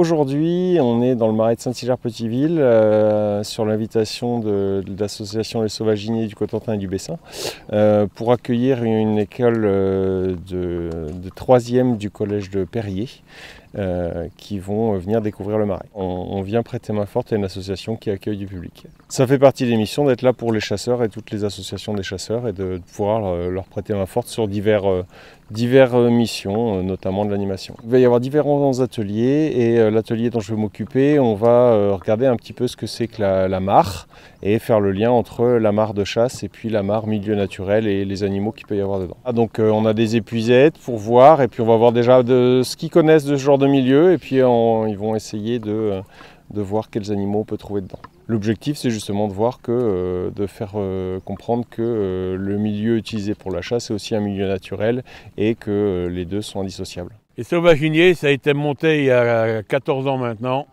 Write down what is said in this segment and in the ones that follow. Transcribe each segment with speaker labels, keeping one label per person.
Speaker 1: aujourd'hui, on est dans le marais de Saint-Hilaire-Petitville sur l'invitation de l'association Les Sauvaginiers du Cotentin et du Bessin pour accueillir une école de 3e du collège de Périer qui vont venir découvrir le marais. On vient prêter main forte à une association qui accueille du public. Ça fait partie des missions d'être là pour les chasseurs et toutes les associations des chasseurs et de pouvoir leur prêter main forte sur diverses missions, notamment de l'animation. Il va y avoir différents ateliers et l'atelier dont je vais m'occuper, on va regarder un petit peu ce que c'est que la mare et faire le lien entre la mare de chasse et puis la mare milieu naturel et les animaux qu'il peut y avoir dedans. Donc on a des épuisettes pour voir et puis on va voir déjà ce qu'ils connaissent de ce genre de milieu et puis ils vont essayer de voir quels animaux on peut trouver dedans. L'objectif, c'est justement de voir de faire comprendre que le milieu utilisé pour la chasse est aussi un milieu naturel et que les deux sont indissociables.
Speaker 2: Les Sauvaginiers, ça a été monté il y a 14 ans maintenant,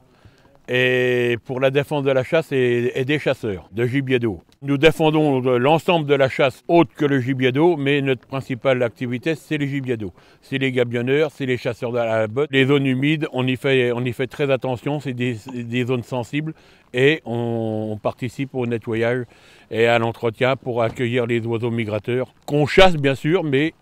Speaker 2: et pour la défense de la chasse et des chasseurs de gibier d'eau. Nous défendons l'ensemble de la chasse autre que le gibier d'eau, mais notre principale activité, c'est le gibier d'eau. C'est les gabionneurs, c'est les chasseurs de la botte. Les zones humides, on y fait très attention, c'est des zones sensibles, et on participe au nettoyage et à l'entretien pour accueillir les oiseaux migrateurs, qu'on chasse bien sûr, mais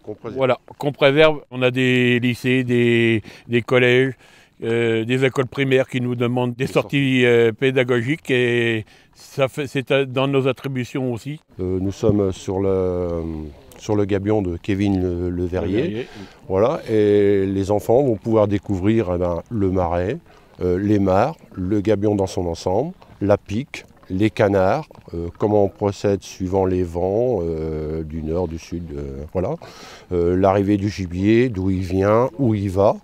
Speaker 2: qu'on préserve. On a des lycées, des collèges, des écoles primaires qui nous demandent des sorties pédagogiques et c'est dans nos attributions aussi.
Speaker 3: Nous sommes sur le gabion de Kevin Le Verrier. Voilà, et les enfants vont pouvoir découvrir le marais, les mares, le gabion dans son ensemble, la pique, les canards, comment on procède suivant les vents du nord, du sud, voilà. L'arrivée du gibier, d'où il vient, où il va.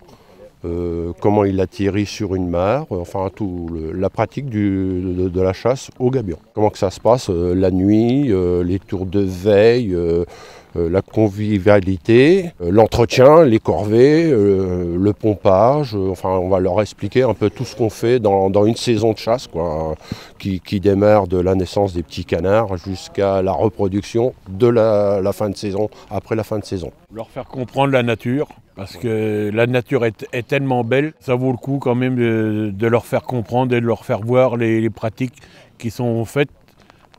Speaker 3: Comment il atterrit sur une mare, enfin la pratique de la chasse au gabion. Comment que ça se passe la nuit, les tours de veille, la convivialité, l'entretien, les corvées, le pompage, enfin on va leur expliquer un peu tout ce qu'on fait dans une saison de chasse, quoi, qui démarre de la naissance des petits canards jusqu'à la reproduction de la fin de saison, après la fin de saison.
Speaker 2: Leur faire comprendre la nature, parce que la nature est tellement belle, ça vaut le coup quand même de leur faire comprendre et de leur faire voir les pratiques qui sont faites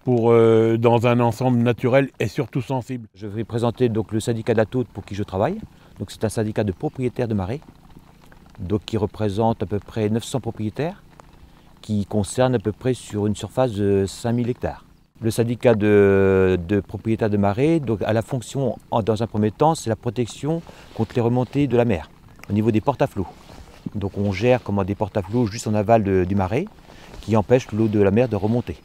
Speaker 2: dans un ensemble naturel et surtout sensible.
Speaker 4: Je vais présenter donc le syndicat de la Taute pour qui je travaille. Donc c'est un syndicat de propriétaires de marais, donc qui représente à peu près 900 propriétaires, qui concerne à peu près sur une surface de 5000 hectares. Le syndicat de propriétaires de marais donc, a la fonction, dans un premier temps, c'est la protection contre les remontées de la mer, au niveau des portes à flot. Donc on gère des portes à flot juste en aval du marais, qui empêchent l'eau de la mer de remonter.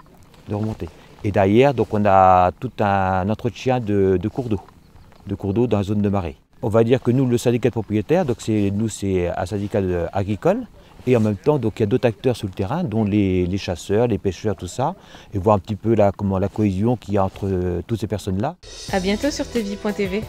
Speaker 4: Et derrière, donc, on a tout un entretien de cours d'eau dans la zone de marais. On va dire que nous, le syndicat de propriétaires, donc c'est un syndicat agricole, et en même temps, donc, il y a d'autres acteurs sur le terrain, dont les chasseurs, les pêcheurs, tout ça, et voir un petit peu la cohésion qu'il y a entre toutes ces personnes-là.
Speaker 5: À bientôt sur tvie.tv.